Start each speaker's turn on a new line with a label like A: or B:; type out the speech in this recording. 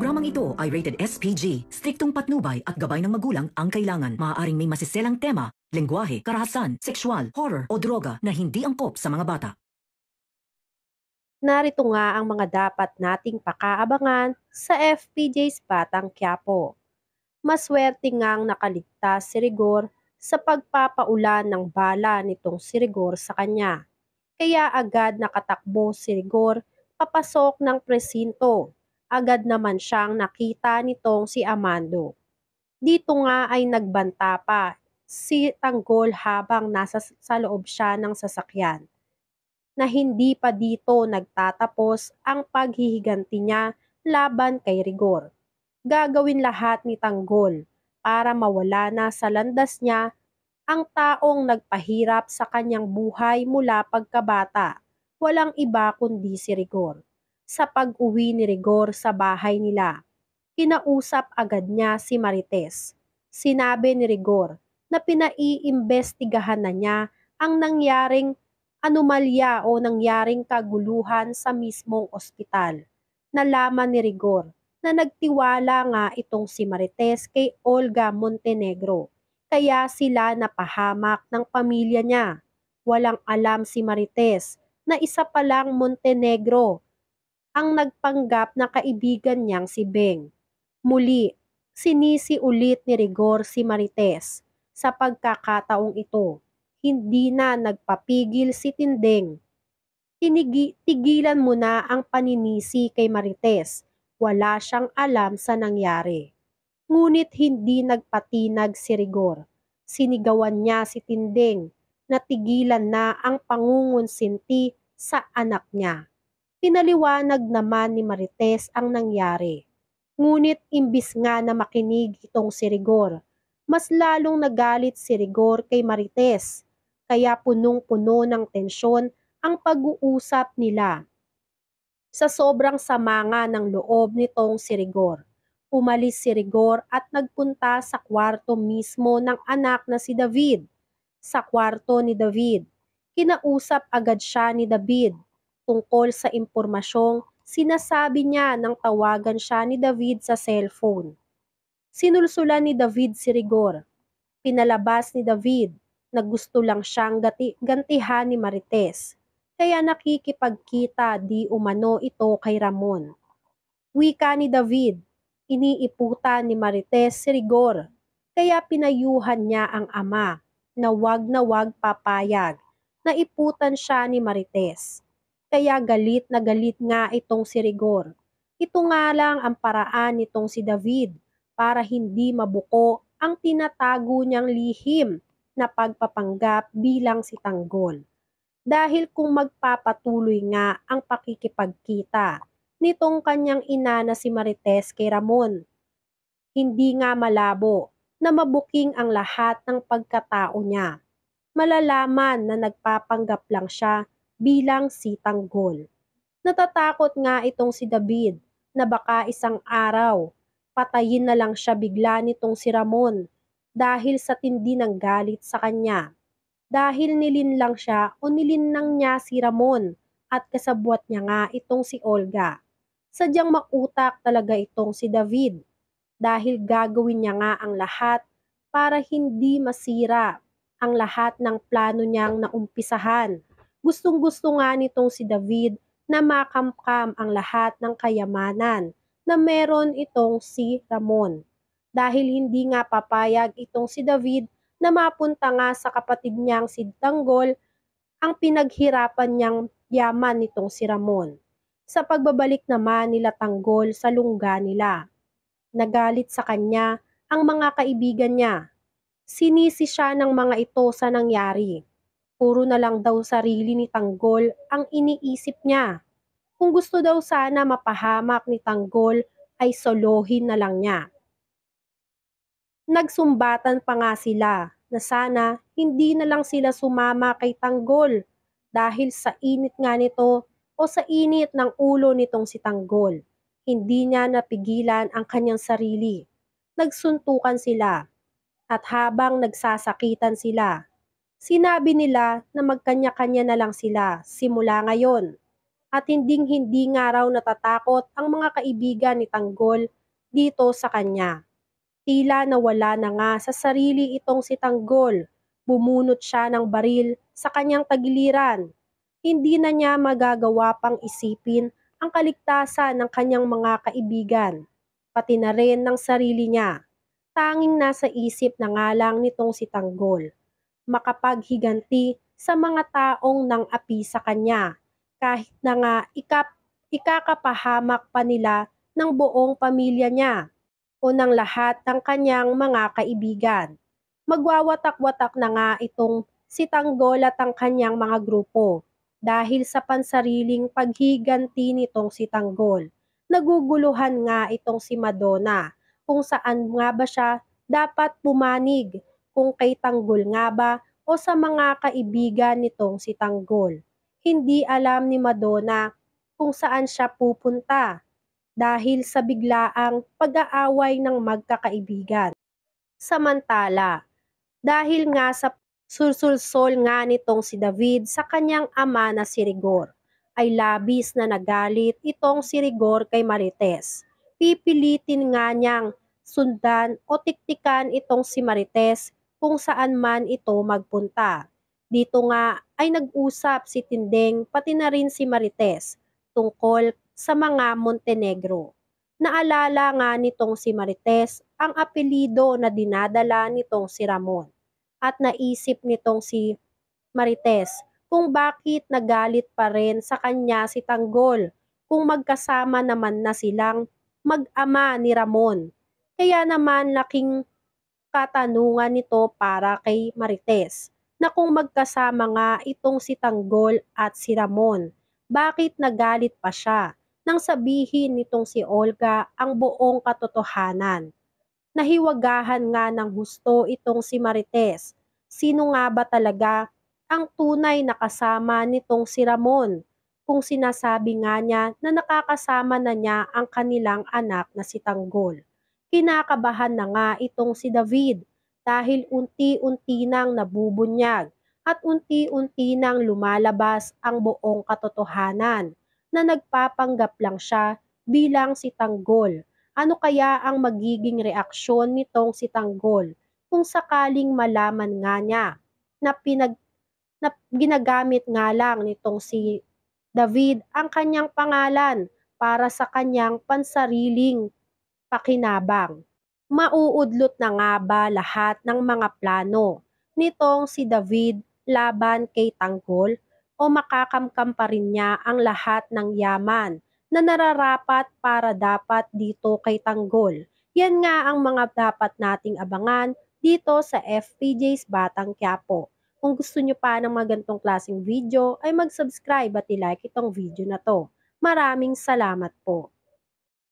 A: Programang ito ay rated SPG. Striktong patnubay at gabay ng magulang ang kailangan. Maaaring may masiselang tema, lengguwahe, karahasan, sexual, horror o droga na hindi angkop sa mga bata.
B: Narito nga ang mga dapat nating pakaabangan sa FPJ's Batang Quiapo. Maswerte ngang nakaligtas si Rigor sa pagpapaulan ng bala nitong si Rigor sa kanya. Kaya agad nakatakbo si Rigor papasok ng presinto. Agad naman siyang nakita nitong si Amando. Dito nga ay nagbanta pa si Tanggol habang sa loob siya ng sasakyan na hindi pa dito nagtatapos ang paghihiganti niya laban kay Rigor. Gagawin lahat ni Tanggol para mawala na sa landas niya ang taong nagpahirap sa kanyang buhay mula pagkabata. Walang iba kundi si Rigor. Sa pag-uwi ni Rigor sa bahay nila, kinausap agad niya si Marites. Sinabi ni Rigor na pinaiimbestigahan na niya ang nangyaring anomalya o nangyaring kaguluhan sa mismong ospital. Nalaman ni Rigor na nagtiwala nga itong si Marites kay Olga Montenegro, kaya sila napahamak ng pamilya niya. Walang alam si Marites na isa palang Montenegro ang nagpanggap na kaibigan niyang si Beng. Muli, sinisi ulit ni Rigor si Marites. Sa pagkakataong ito, hindi na nagpapigil si Tindeng. Tigilan mo na ang paninisi kay Marites. Wala siyang alam sa nangyari. Ngunit hindi nagpatinag si Rigor. Sinigawan niya si Tindeng na tigilan na ang pangungunsinti sa anak niya. Pinaliwanag naman ni Marites ang nangyari. Ngunit imbis nga na makinig itong si Rigor, mas lalong nagalit si Rigor kay Marites. Kaya punong-puno ng tensyon ang pag-uusap nila. Sa sobrang sama nga ng loob nitong si Rigor, umalis si Rigor at nagpunta sa kwarto mismo ng anak na si David. Sa kwarto ni David, kinausap agad siya ni David tungkol sa impormasyong sinasabi niya nang tawagan siya ni David sa cellphone. Sinulsulan ni David si Rigor. Pinalabas ni David na gusto lang siyang gantihan ni Marites, kaya nakikipagkita di umano ito kay Ramon. Wika ni David, iniiputan ni Marites si Rigor, kaya pinayuhan niya ang ama na wag papayag na iputan siya ni Marites. Kaya galit na galit nga itong si Rigor. Ito nga lang ang paraan nitong si David para hindi mabuko ang tinatago niyang lihim na pagpapanggap bilang si Tanggol. Dahil kung magpapatuloy nga ang pakikipagkita nitong kanyang ina na si Marites kay Ramon, hindi nga malabo na mabuking ang lahat ng pagkatao niya. Malalaman na nagpapanggap lang siya bilang si Tanggol. Natatakot nga itong si David na baka isang araw patayin na lang siya bigla nitong si Ramon dahil sa tindi ng galit sa kanya. Dahil nilinlang siya o nilinang niya si Ramon at kasabwat niya nga itong si Olga. Sadyang mautak talaga itong si David dahil gagawin niya nga ang lahat para hindi masira ang lahat ng plano niyang naumpisahan. Gustong-gusto nga nitong si David na makamkam ang lahat ng kayamanan na meron itong si Ramon. Dahil hindi nga papayag itong si David na mapunta nga sa kapatid niyang si Tanggol ang pinaghirapan niyang yaman nitong si Ramon. Sa pagbabalik naman nila Tanggol sa lungga nila, nagalit sa kanya ang mga kaibigan niya. Sinisi siya ng mga ito sa nangyari. Puro na lang daw sarili ni Tanggol ang iniisip niya. Kung gusto daw sana mapahamak ni Tanggol ay solohin na lang niya. Nagsumbatan pa nga sila na sana hindi na lang sila sumama kay Tanggol dahil sa init nga nito o sa init ng ulo nitong si Tanggol. Hindi niya napigilan ang kanyang sarili. Nagsuntukan sila at habang nagsasakitan sila, sinabi nila na magkanya-kanya na lang sila simula ngayon. at hinding-hindi nga raw natatakot ang mga kaibigan ni Tanggol dito sa kanya. Tila nawala na nga sa sarili itong si Tanggol. Bumunot siya ng baril sa kanyang tagiliran. Hindi na niya magagawa pang isipin ang kaligtasan ng kanyang mga kaibigan, pati na rin ng sarili niya. Tanging nasa isip na nga lang nitong si Tanggol, makapaghiganti sa mga taong nang api sa kanya, kahit na nga ikakapahamak pa nila ng buong pamilya niya o ng lahat ng kanyang mga kaibigan. Magwawatak-watak na nga itong si Tanggol at ang kanyang mga grupo dahil sa pansariling paghiganti nitong si Tanggol. Naguguluhan nga itong si Madonna kung saan nga ba siya dapat pumanig, kung kay Tanggol nga ba o sa mga kaibigan nitong si Tanggol. Hindi alam ni Madonna kung saan siya pupunta dahil sa biglaang pag-aaway ng magkakaibigan. Samantala, dahil nga sa sulsulsol nga nitong si David sa kanyang ama na si Rigor, ay labis na nagalit itong si Rigor kay Marites. Pipilitin nga niyang sundan o tiktikan itong si Marites kung saan man ito magpunta. Dito nga ay nag-usap si Tindeng pati na rin si Marites tungkol sa mga Montenegro. Naalala nga nitong si Marites ang apelido na dinadala nitong si Ramon at naisip nitong si Marites kung bakit nagalit pa rin sa kanya si Tanggol kung magkasama naman na silang mag-ama ni Ramon. Kaya naman laking katanungan nito para kay Marites na kung magkasama nga itong si Tanggol at si Ramon, bakit nagalit pa siya nang sabihin nitong si Olga ang buong katotohanan. Nahiwagahan nga ng husto itong si Marites. Sino nga ba talaga ang tunay na kasama nitong si Ramon kung sinasabi nga niya na nakakasama na niya ang kanilang anak na si Tanggol. Kinakabahan na nga itong si David dahil unti-unti nang nabubunyag at unti-unti nang lumalabas ang buong katotohanan na nagpapanggap lang siya bilang si Tanggol. Ano kaya ang magiging reaksyon nitong si Tanggol kung sakaling malaman nga niya na ginagamit nga lang nitong si David ang kanyang pangalan para sa kanyang pansariling pakinabang? Mauudlot na nga ba lahat ng mga plano nitong si David laban kay Tanggol o makakamkam pa rin niya ang lahat ng yaman na nararapat para dapat dito kay Tanggol? Yan nga ang mga dapat nating abangan dito sa FPJ's Batang Quiapo. Kung gusto nyo pa ng mga ganitong klaseng video ay mag-subscribe at i-like itong video na to. Maraming salamat po.